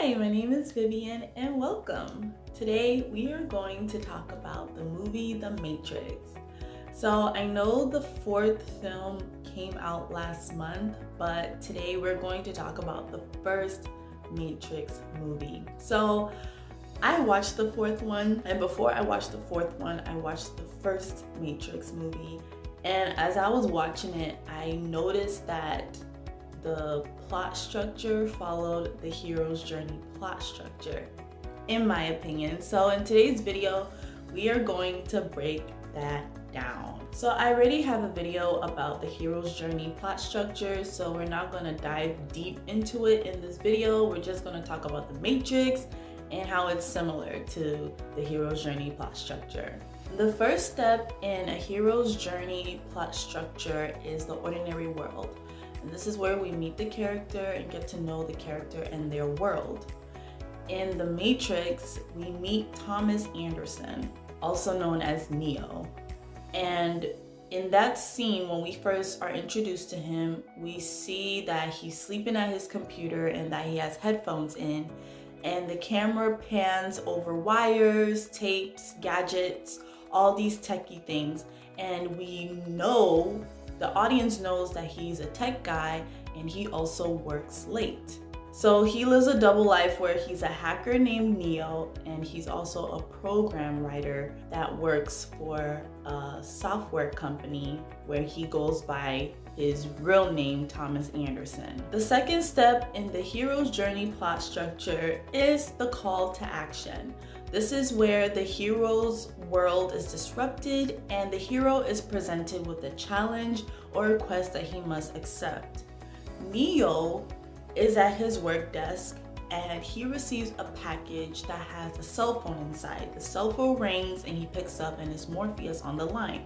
Hi, my name is Vivian and welcome. Today we are going to talk about the movie The Matrix. So I know the fourth film came out last month, but today we're going to talk about the first Matrix movie. So I watched the fourth one, and before I watched the fourth one, I watched the first Matrix movie. And as I was watching it, I noticed that the plot structure followed the hero's journey plot structure, in my opinion. So in today's video, we are going to break that down. So I already have a video about the hero's journey plot structure, so we're not going to dive deep into it in this video. We're just going to talk about the Matrix and how it's similar to the hero's journey plot structure. The first step in a hero's journey plot structure is the ordinary world. And this is where we meet the character and get to know the character and their world. In The Matrix, we meet Thomas Anderson, also known as Neo. And in that scene, when we first are introduced to him, we see that he's sleeping at his computer and that he has headphones in. And the camera pans over wires, tapes, gadgets, all these techie things. And we know, the audience knows that he's a tech guy and he also works late. So he lives a double life where he's a hacker named Neo and he's also a program writer that works for a software company where he goes by his real name, Thomas Anderson. The second step in the hero's journey plot structure is the call to action. This is where the hero's world is disrupted and the hero is presented with a challenge or a quest that he must accept. Neo is at his work desk and he receives a package that has a cell phone inside. The cell phone rings and he picks up and it's Morpheus on the line.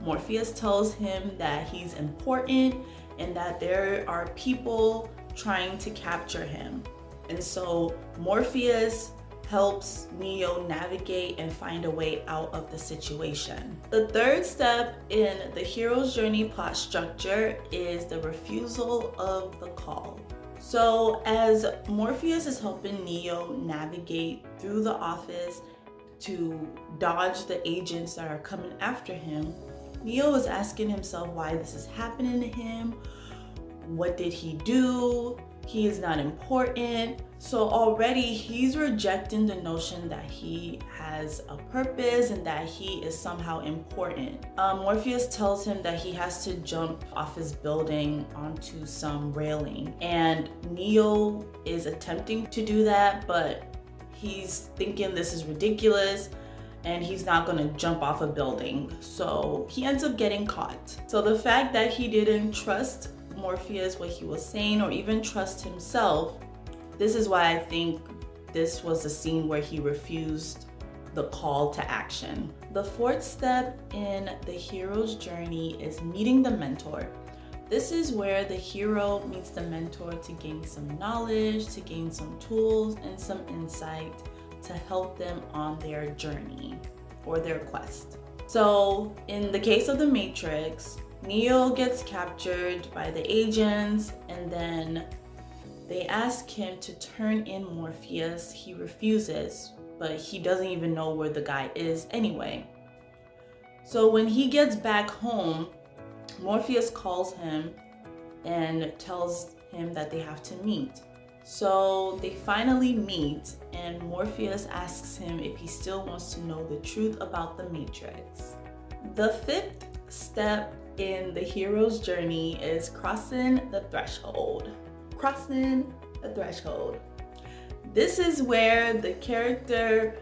Morpheus tells him that he's important and that there are people trying to capture him. And so Morpheus helps Neo navigate and find a way out of the situation. The third step in the hero's journey plot structure is the refusal of the call. So as Morpheus is helping Neo navigate through the office to dodge the agents that are coming after him, Neo is asking himself why this is happening to him. What did he do? He is not important. So already he's rejecting the notion that he has a purpose and that he is somehow important. Morpheus tells him that he has to jump off his building onto some railing. And Neo is attempting to do that, but he's thinking this is ridiculous and he's not gonna jump off a building. So he ends up getting caught. So the fact that he didn't trust Morpheus, what he was saying, or even trust himself, this is why I think this was a scene where he refused the call to action. The fourth step in the hero's journey is meeting the mentor. This is where the hero meets the mentor to gain some knowledge, to gain some tools and some insight to help them on their journey or their quest. So in the case of the Matrix, Neo gets captured by the agents and then they ask him to turn in Morpheus. He refuses, but he doesn't even know where the guy is anyway. So when he gets back home, Morpheus calls him and tells him that they have to meet. So they finally meet and Morpheus asks him if he still wants to know the truth about the Matrix. The fifth step in the hero's journey is crossing the threshold. Crossing the threshold. This is where the character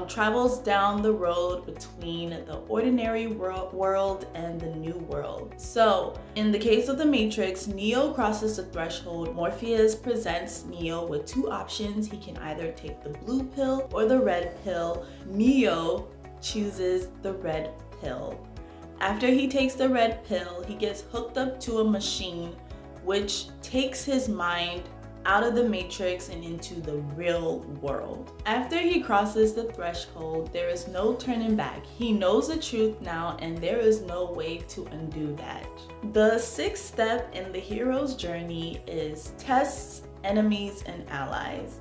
travels down the road between the ordinary world and the new world. So in the case of the Matrix, Neo crosses the threshold. Morpheus presents Neo with two options. He can either take the blue pill or the red pill. Neo chooses the red pill. After he takes the red pill, he gets hooked up to a machine which takes his mind out of the Matrix and into the real world. After he crosses the threshold, there is no turning back. He knows the truth now and there is no way to undo that. The sixth step in the hero's journey is tests, enemies, and allies.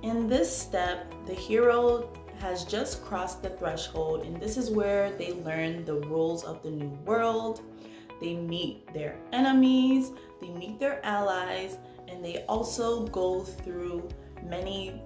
In this step, the hero has just crossed the threshold, and this is where they learn the rules of the new world. They meet their enemies, they meet their allies, and they also go through many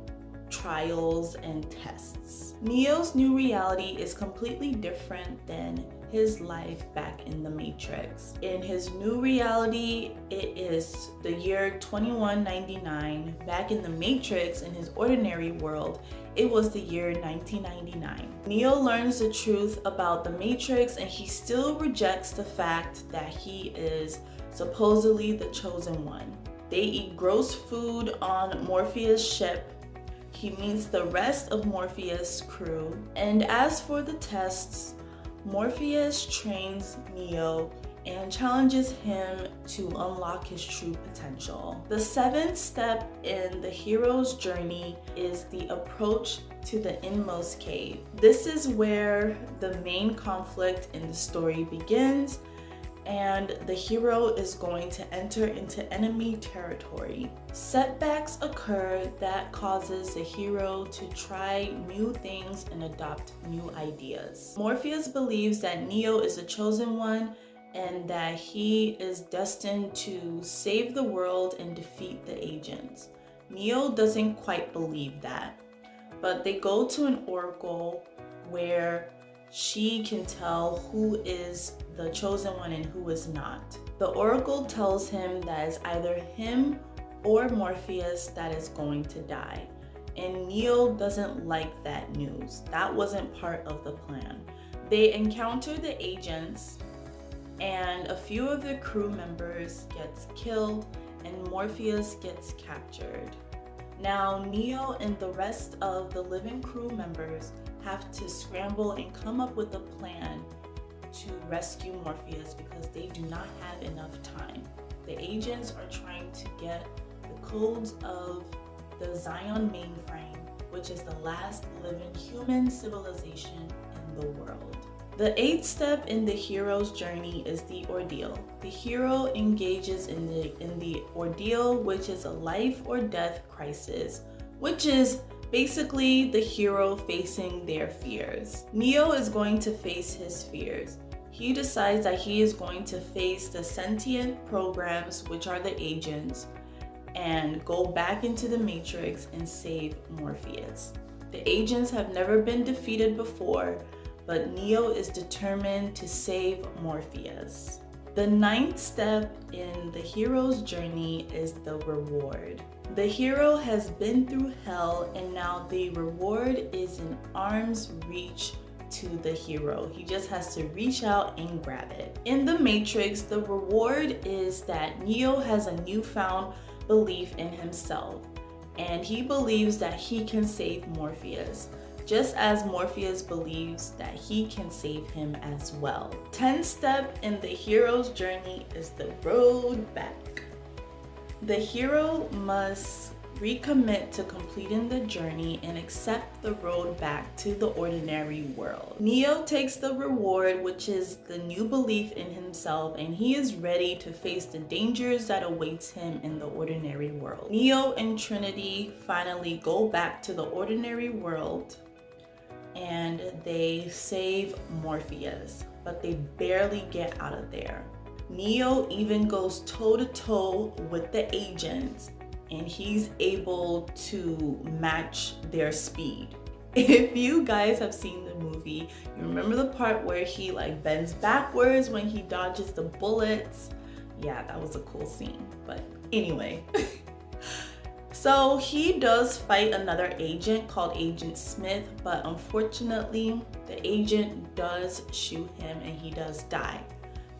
trials and tests. Neo's new reality is completely different than his life back in the Matrix. In his new reality, it is the year 2199. Back in the Matrix, in his ordinary world, it was the year 1999. Neo learns the truth about the Matrix, and he still rejects the fact that he is supposedly the chosen one. They eat gross food on Morpheus' ship. He meets the rest of Morpheus' crew. And as for the tests, Morpheus trains Neo and challenges him to unlock his true potential. The seventh step in the hero's journey is the approach to the Inmost cave. This is where the main conflict in the story begins, and the hero is going to enter into enemy territory. Setbacks occur that causes the hero to try new things and adopt new ideas. Morpheus believes that Neo is the chosen one and that he is destined to save the world and defeat the agents. Neo doesn't quite believe that, but they go to an oracle where she can tell who is the chosen one and who is not. The oracle tells him that it's either him or Morpheus that is going to die. And Neo doesn't like that news. That wasn't part of the plan. They encounter the agents, and a few of the crew members gets killed and Morpheus gets captured. Now Neo and the rest of the living crew members have to scramble and come up with a plan to rescue Morpheus because they do not have enough time. The agents are trying to get the codes of the Zion mainframe, which is the last living human civilization in the world. The eighth step in the hero's journey is the ordeal. The hero engages in the ordeal, which is a life or death crisis, which is basically the hero facing their fears. Neo is going to face his fears. He decides that he is going to face the sentient programs, which are the agents, and go back into the Matrix and save Morpheus. The agents have never been defeated before, but Neo is determined to save Morpheus. The ninth step in the hero's journey is the reward. The hero has been through hell, and now the reward is in arm's reach to the hero. He just has to reach out and grab it. In the Matrix, the reward is that Neo has a newfound belief in himself, and he believes that he can save Morpheus, just as Morpheus believes that he can save him as well. 10th step in the hero's journey is the road back. The hero must recommit to completing the journey and accept the road back to the ordinary world. Neo takes the reward, which is the new belief in himself, and he is ready to face the dangers that awaits him in the ordinary world. Neo and Trinity finally go back to the ordinary world and they save Morpheus, but they barely get out of there. Neo even goes toe-to-toe with the agents, and he's able to match their speed. If you guys have seen the movie, you remember the part where he bends backwards when he dodges the bullets. Yeah, that was a cool scene. But anyway, so he does fight another agent called Agent Smith, but unfortunately, the agent does shoot him and he does die.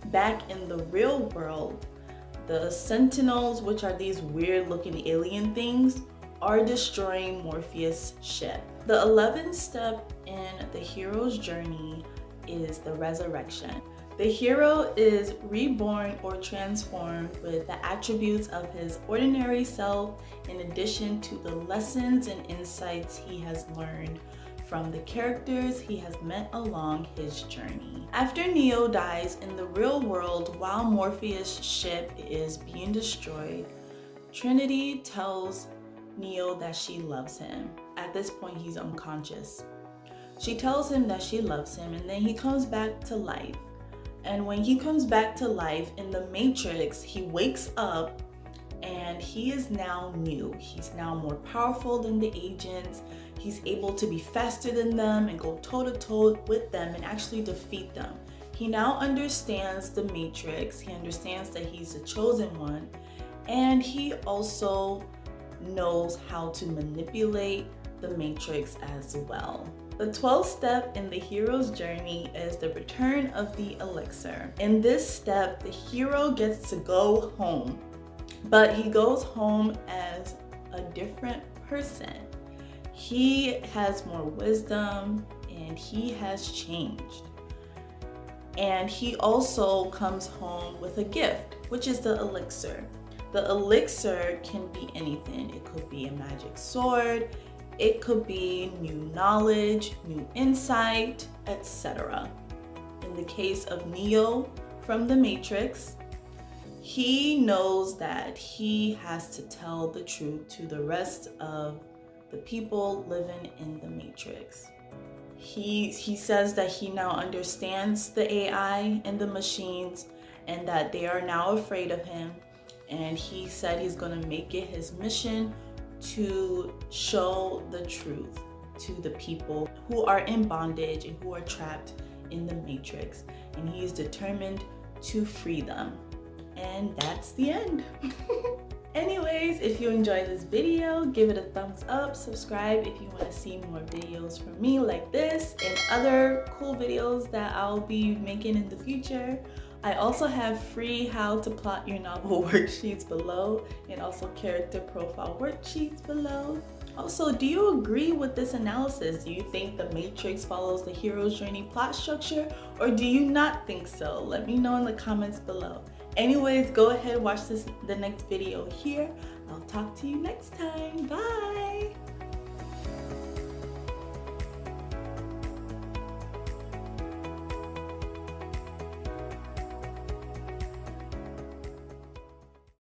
Back in the real world, the Sentinels, which are these weird looking alien things, are destroying Morpheus' ship. The 11th step in the hero's journey is the resurrection. The hero is reborn or transformed with the attributes of his ordinary self, in addition to the lessons and insights he has learned from the characters he has met along his journey. After Neo dies in the real world while Morpheus' ship is being destroyed, Trinity tells Neo that she loves him. At this point, he's unconscious. She tells him that she loves him, and then he comes back to life. And when he comes back to life in the Matrix, he wakes up and he is now new. He's now more powerful than the agents. He's able to be faster than them and go toe-to-toe with them and actually defeat them. He now understands the Matrix. He understands that he's the chosen one. And he also knows how to manipulate the Matrix as well. The 12th step in the hero's journey is the return of the Elixir. In this step, the hero gets to go home, but he goes home as a different person. He has more wisdom and he has changed. And he also comes home with a gift, which is the Elixir. The Elixir can be anything. It could be a magic sword, it could be new knowledge, new insight, etc. In the case of Neo from the Matrix, he knows that he has to tell the truth to the rest of the people living in the Matrix. He says that he now understands the AI and the machines and that they are now afraid of him. And he said he's going to make it his mission to show the truth to the people who are in bondage and who are trapped in the Matrix. And he is determined to free them. And that's the end. Anyways, if you enjoyed this video, give it a thumbs up, subscribe if you want to see more videos from me like this and other cool videos that I'll be making in the future. I also have free how to plot your novel worksheets below and also character profile worksheets below. Also, do you agree with this analysis? Do you think the Matrix follows the hero's journey plot structure, or do you not think so? Let me know in the comments below. Anyways, go ahead, watch the next video here. I'll talk to you next time. Bye!